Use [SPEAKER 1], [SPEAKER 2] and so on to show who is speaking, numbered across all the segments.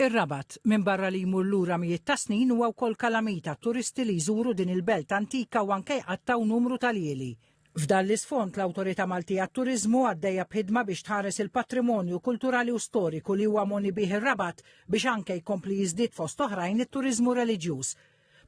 [SPEAKER 1] Ir-Rabat minn barra li jmur lura mijiet ta' snin huwa wkoll kalamita turisti li jżuru din il-belt antika u anke jqattaw numru tal-jieli. F'dan l-isfond l-Awtorità Maltija għat-Turiżmu għaddejja b'ħidma biex tħares il-patrimonju kulturali u storiku li huwa moni bih ir-Rabat biex anke jkompli jiżdied fost oħrajn it-turiżmu reliġjuż.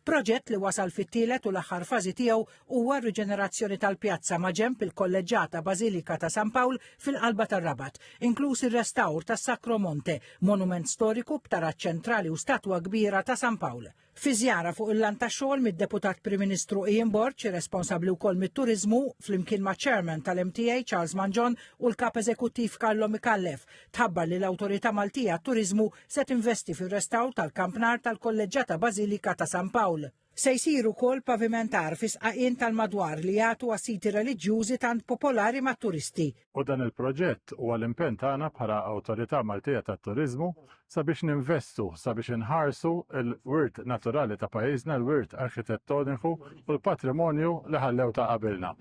[SPEAKER 1] Proġett li wasal fit-tielet u l-aħħar fażi tiegħu huwa r-riġenerazzjoni tal-pjazza ma' ġenb il-kolleġġjata Bażilika ta' San Pawl fil-qalba tar-Rabat, inkluż ir-restawr tas-Sacro Monte, monument storiku b'taraġġ ċentrali u statwa kbira ta' San Pawl. Fi żjara fuq il-lan tax-xogħol mid-Deputat Prim Ministru Ian Borch, responsabbli wkoll mit-turiżmu, flimkien ma' Chairman tal-MTA Charles Manjon u l-Kap Eżekuttiv Carlo Mikallef, tħabbar li l-Awtorità Maltija għat-Turiżmu se tinvesti fir-restawr tal-kampnar tal-kolleġġjata Bażilika ta' San Pawl. Se jsiru wkoll pavimentar fi sqaqien tal-madwar li jagħtu għas-siti reliġjużi tant popolari mat-turisti.
[SPEAKER 2] U dan il-proġett huwa l-impenn tagħna bħala Awtorità Maltija tat-Turiżmu sabiex ninvestu, sabiex inħarsu l-wirt naturali ta' pajjiżna, l-wirt arħitettoniku u l-patrimonju li ħallew ta' qabilna.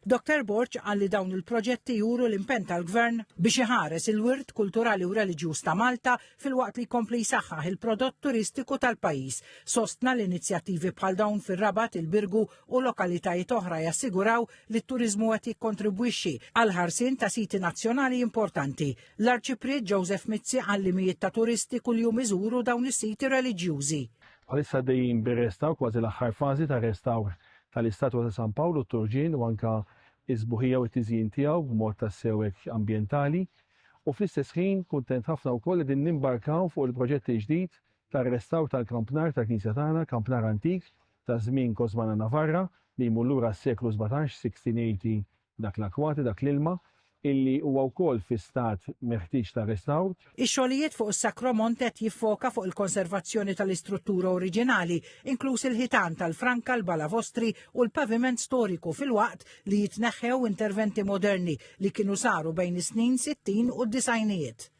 [SPEAKER 1] Dr. Borch għalli dawn il-proġetti juru l-impenn tal-Gvern biex iħares il-wirt kulturali u reliġjuż ta' Malta fil-waqt li jkompli jsaħħaħ il-prodott turistiku tal-pajjiż. Sostna l-inizjattivi bħal dawn fir-Rabat, il-Birgu u lokalitajiet oħra jassiguraw li t-turiżmu qed jikkontribwixxi għal ħarsien ta' siti nazzjonali importanti. L-Arċipriet Joseph Mizzi għalli mijiet ta' turisti kuljum iżuru dawn is-siti reliġjużi.
[SPEAKER 3] Bħalissa dejjin bir-restawr kważi l-aħħar fażi ta' restawr tal-istatwa ta' San Pawl u t-Turġien u anka iż-sbuħija u t-tiżjin tiegħu b'mod ta' sewek ambjentali u fl-istess ħin kuntent ħafna wkoll din nimbarkaw fuq il-proġett ġdid tar-restawr tal-kampnar tal-Knisja tagħna, kampnar antik ta' żmien Kosmana Navarra li jmur lura s-seklu 17, 1680 dak l-akwati, dak l-ilma, illi huwa wkoll fi stat meħtieġ ta' restawr.
[SPEAKER 1] Ix-xogħlijiet fuq is-Sacro Monte qed jiffoka fuq il-konservazzjoni tal-istruttura oriġinali, inkluż il-ħitan tal-Franka, l-Balavostri u l-paviment storiku fil-waqt li jitneħħew interventi moderni li kienu saru bejn is-snin 60 u d-disajnijiet.